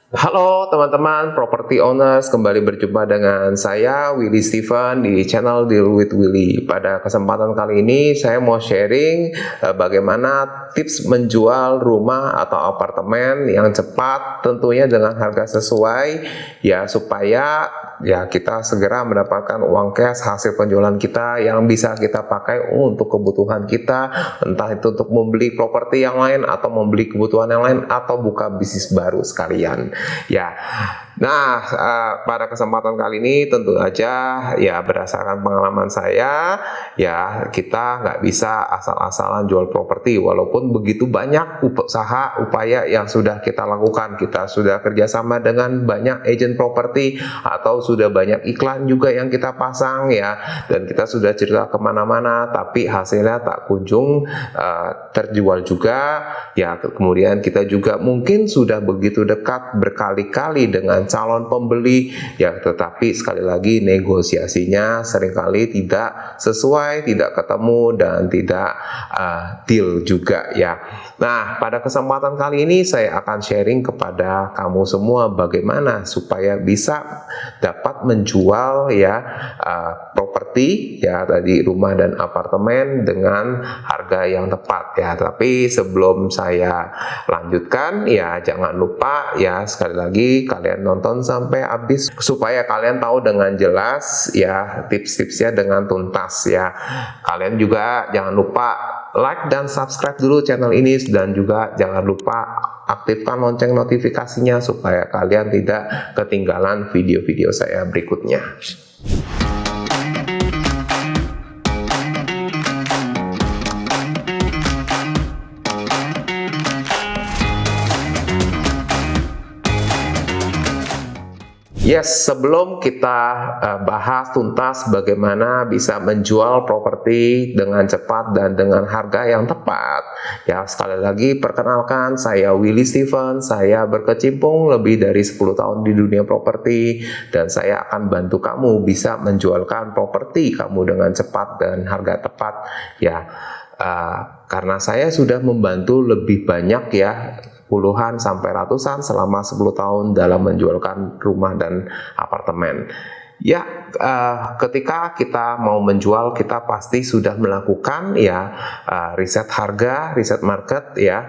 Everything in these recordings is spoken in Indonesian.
Halo teman-teman property owners, kembali berjumpa dengan saya Willy Steven di channel Deal with Willy. Pada kesempatan kali ini saya mau sharing bagaimana tips menjual rumah atau apartemen yang cepat, tentunya dengan harga sesuai ya, supaya ya kita segera mendapatkan uang cash hasil penjualan kita yang bisa kita pakai untuk kebutuhan kita, entah itu untuk membeli properti yang lain atau membeli kebutuhan yang lain atau buka bisnis baru sekalian. Ya, nah pada kesempatan kali ini tentu aja ya berdasarkan pengalaman saya ya kita nggak bisa asal-asalan jual properti, walaupun begitu banyak usaha upaya yang sudah kita lakukan. Kita sudah kerjasama dengan banyak agent properti atau sudah banyak iklan juga yang kita pasang ya, dan kita sudah cerita kemana-mana tapi hasilnya tak kunjung terjual juga ya. Kemudian kita juga mungkin sudah begitu dekat berkali-kali dengan calon pembeli ya, tetapi sekali lagi negosiasinya seringkali tidak sesuai, tidak ketemu, dan tidak deal juga ya. Nah, pada kesempatan kali ini saya akan sharing kepada kamu semua bagaimana supaya bisa dapat menjual ya properti ya, tadi rumah dan apartemen dengan harga yang tepat ya. Tapi sebelum saya lanjutkan ya, jangan lupa ya, sekali lagi kalian nonton sampai habis supaya kalian tahu dengan jelas ya tips-tipsnya dengan tuntas ya. Kalian juga jangan lupa like dan subscribe dulu channel ini, dan juga jangan lupa aktifkan lonceng notifikasinya supaya kalian tidak ketinggalan video-video saya berikutnya. Yes, sebelum kita bahas tuntas bagaimana bisa menjual properti dengan cepat dan dengan harga yang tepat, ya sekali lagi perkenalkan, saya Willy Steven. Saya berkecimpung lebih dari 10 tahun di dunia properti, dan saya akan bantu kamu bisa menjualkan properti kamu dengan cepat dan harga tepat ya. Karena saya sudah membantu lebih banyak ya, puluhan sampai ratusan selama 10 tahun dalam menjualkan rumah dan apartemen. Ya, ketika kita mau menjual, kita pasti sudah melakukan ya riset harga, riset market ya,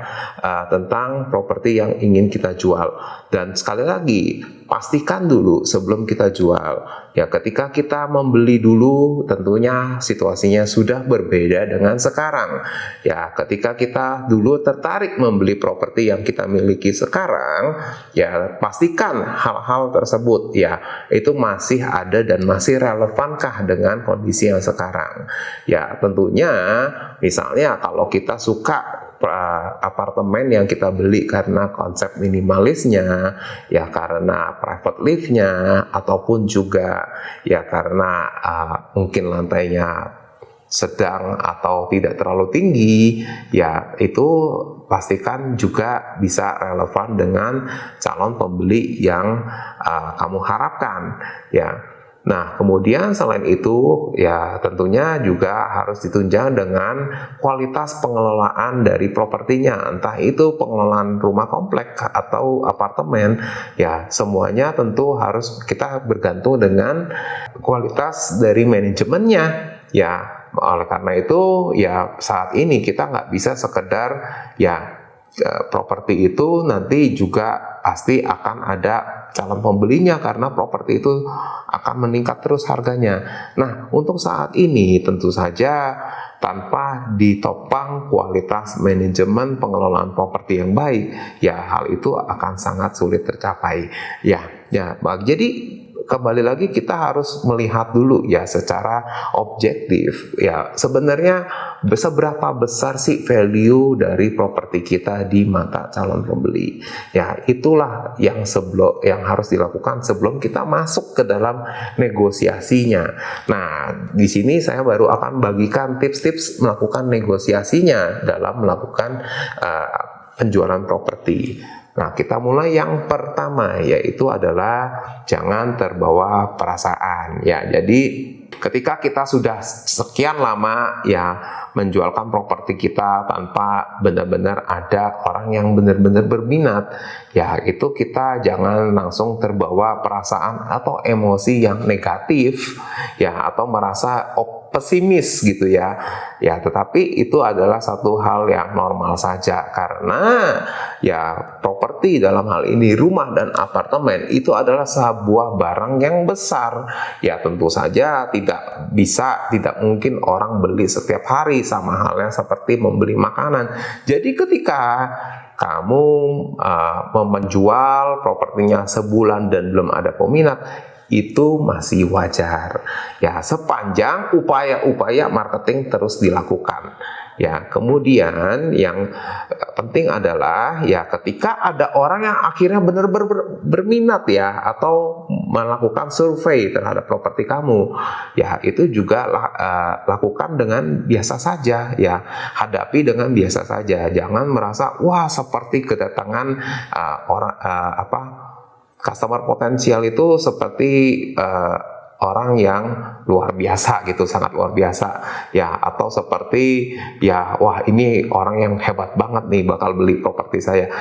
tentang properti yang ingin kita jual. Dan sekali lagi, pastikan dulu sebelum kita jual. Ya, ketika kita membeli dulu, tentunya situasinya sudah berbeda dengan sekarang. Ya, ketika kita dulu tertarik membeli properti yang kita miliki sekarang, ya pastikan hal-hal tersebut ya itu masih ada dan masih relevankah dengan kondisi yang sekarang. Ya, tentunya misalnya kalau kita suka apartemen yang kita beli karena konsep minimalisnya ya, karena private lift-nya, ataupun juga ya karena mungkin lantainya sedang atau tidak terlalu tinggi ya, itu pastikan juga bisa relevan dengan calon pembeli yang kamu harapkan ya. Nah, kemudian selain itu ya tentunya juga harus ditunjang dengan kualitas pengelolaan dari propertinya, entah itu pengelolaan rumah komplek atau apartemen ya, semuanya tentu harus kita bergantung dengan kualitas dari manajemennya ya. Oleh karena itu ya saat ini kita nggak bisa sekedar ya properti itu nanti juga pasti akan ada calon pembelinya karena properti itu akan meningkat terus harganya. Nah, untuk saat ini tentu saja tanpa ditopang kualitas manajemen pengelolaan properti yang baik, ya hal itu akan sangat sulit tercapai. Jadi kembali lagi kita harus melihat dulu ya secara objektif ya, sebenarnya seberapa besar sih value dari properti kita di mata calon pembeli. Ya, itulah yang harus dilakukan sebelum kita masuk ke dalam negosiasinya. Nah, di sini saya baru akan bagikan tips-tips melakukan negosiasinya dalam melakukan penjualan properti. Nah, kita mulai yang pertama, yaitu adalah jangan terbawa perasaan. Ya, jadi Ketika kita sudah sekian lama ya menjualkan properti kita tanpa benar-benar ada orang yang benar-benar berminat, ya itu kita jangan langsung terbawa perasaan atau emosi yang negatif ya, atau merasa pesimis gitu ya. Ya, tetapi itu adalah satu hal yang normal saja, karena ya properti dalam hal ini rumah dan apartemen itu adalah sebuah barang yang besar. Ya, tentu saja tidak mungkin orang beli setiap hari, sama halnya seperti membeli makanan. Jadi ketika kamu menjual propertinya sebulan dan belum ada peminat, itu masih wajar ya, sepanjang upaya-upaya marketing terus dilakukan ya. Kemudian yang penting adalah ya ketika ada orang yang akhirnya benar-benar berminat ya, atau melakukan survei terhadap properti kamu ya, itu juga lakukan dengan biasa saja ya, hadapi dengan biasa saja. Jangan merasa wah seperti kedatangan customer potensial itu seperti orang yang luar biasa gitu, sangat luar biasa ya, atau seperti ya wah ini orang yang hebat banget nih bakal beli properti saya.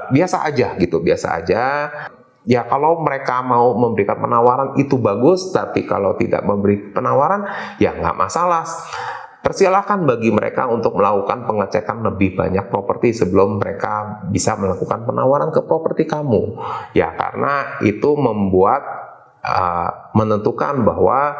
Biasa aja gitu, biasa aja. Ya kalau mereka mau memberikan penawaran itu bagus, tapi kalau tidak memberi penawaran ya nggak masalah. Persilahkan bagi mereka untuk melakukan pengecekan lebih banyak properti sebelum mereka bisa melakukan penawaran ke properti kamu. Ya, karena itu membuat menentukan bahwa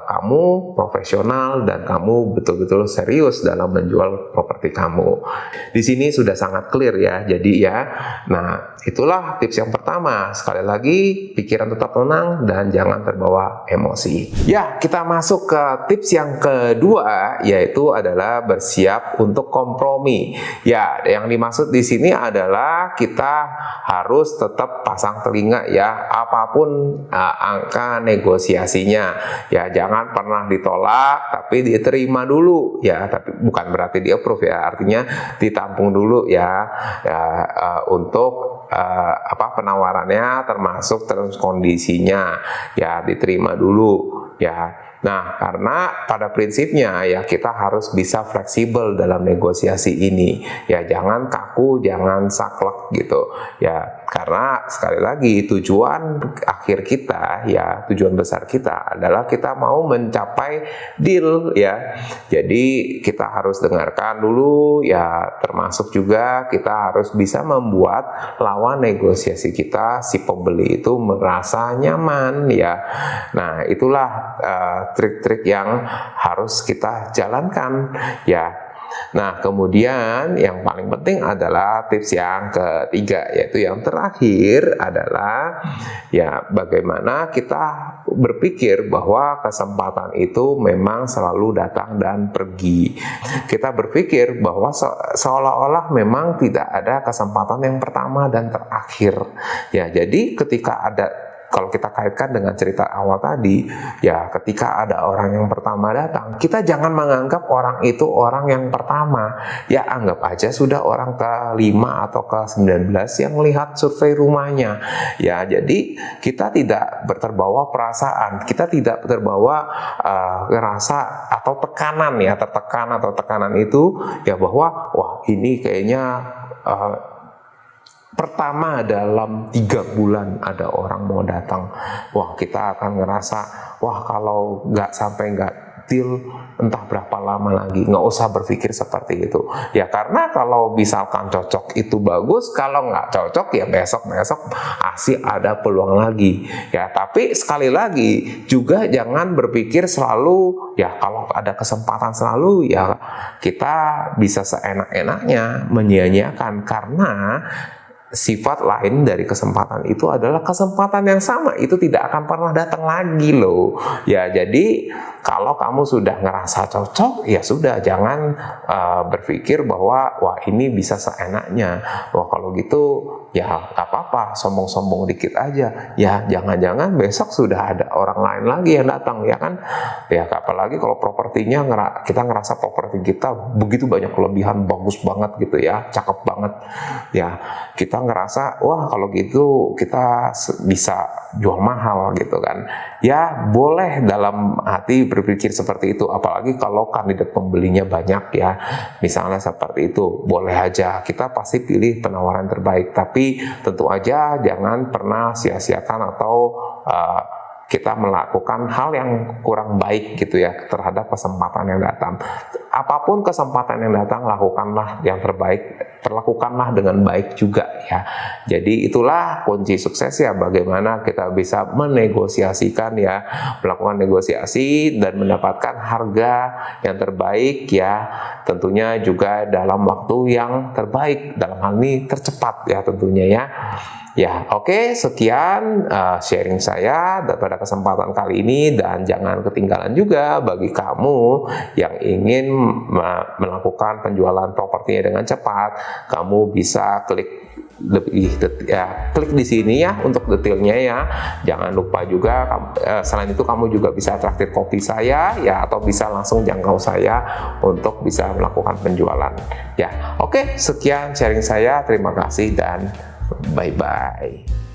kamu profesional dan kamu betul-betul serius dalam menjual properti kamu. Di sini sudah sangat clear ya. Jadi ya, nah itulah tips yang pertama. Sekali lagi, pikiran tetap tenang dan jangan terbawa emosi. Ya, kita masuk ke tips yang kedua, yaitu adalah bersiap untuk kompromi. Ya, yang dimaksud di sini adalah kita harus tetap pasang telinga ya, apapun angka negosiasinya ya, jangan pernah ditolak tapi diterima dulu ya, tapi bukan berarti di approve ya, artinya ditampung dulu ya, untuk penawarannya termasuk terus kondisinya ya, diterima dulu ya. Nah, karena pada prinsipnya ya kita harus bisa fleksibel dalam negosiasi ini ya, jangan kaku, jangan saklek gitu ya, karena sekali lagi tujuan akhir kita ya, tujuan besar kita adalah kita mau mencapai deal ya. Jadi kita harus dengarkan dulu ya, termasuk juga kita harus bisa membuat lawan negosiasi kita, si pembeli itu merasa nyaman ya. Nah, itulah trik-trik yang harus kita jalankan ya. Nah, kemudian yang paling penting adalah tips yang ketiga, yaitu yang terakhir adalah ya bagaimana kita berpikir bahwa kesempatan itu memang selalu datang dan pergi. Kita berpikir bahwa seolah-olah memang tidak ada kesempatan yang pertama dan terakhir. Ya, jadi ketika kalau kita kaitkan dengan cerita awal tadi, ya ketika ada orang yang pertama datang, kita jangan menganggap orang itu orang yang pertama. Ya anggap aja sudah orang ke-5 atau ke-19 yang lihat survei rumahnya. Ya, jadi kita tidak terbawa perasaan, kita tidak terbawa rasa atau tekanan ya, tertekan atau tekanan itu ya, bahwa wah ini kayaknya pertama dalam 3 bulan ada orang mau datang. Wah, kita akan ngerasa, wah kalau nggak deal entah berapa lama lagi. Nggak usah berpikir seperti itu. Ya karena kalau misalkan cocok itu bagus, kalau nggak cocok ya besok-besok masih ada peluang lagi. Ya, tapi sekali lagi juga jangan berpikir selalu ya kalau ada kesempatan selalu ya kita bisa seenak-enaknya menyia-nyiakan, karena sifat lain dari kesempatan itu adalah kesempatan yang sama itu tidak akan pernah datang lagi loh. Ya, jadi kalau kamu sudah ngerasa cocok, ya sudah, jangan berpikir bahwa wah ini bisa seenaknya. Wah kalau gitu ya nggak apa-apa, sombong-sombong dikit aja. Ya jangan-jangan besok sudah ada orang lain lagi yang datang, ya kan? Ya apalagi kalau propertinya kita ngerasa properti kita begitu banyak kelebihan, bagus banget gitu ya, cakep banget. Ya kita ngerasa wah kalau gitu kita bisa jual mahal gitu kan. Ya boleh dalam hati berpikir seperti itu, apalagi kalau kandidat pembelinya banyak ya. Misalnya seperti itu, boleh aja. Kita pasti pilih penawaran terbaik, tapi tentu aja jangan pernah sia-siakan atau kita melakukan hal yang kurang baik gitu ya terhadap kesempatan yang datang. Apapun kesempatan yang datang, lakukanlah yang terbaik, perlakukanlah dengan baik juga ya. Jadi itulah kunci sukses ya, bagaimana kita bisa menegosiasikan ya, melakukan negosiasi dan mendapatkan harga yang terbaik ya, tentunya juga dalam waktu yang terbaik, dalam hal ini tercepat ya tentunya ya. Ya, oke, sekian sharing saya pada kesempatan kali ini, dan jangan ketinggalan juga bagi kamu yang ingin melakukan penjualan propertinya dengan cepat, kamu bisa klik klik di sini ya untuk detailnya ya. Jangan lupa juga selain itu kamu juga bisa traktir kopi saya ya, atau bisa langsung jangkau saya untuk bisa melakukan penjualan ya. Oke, sekian sharing saya, terima kasih dan bye-bye.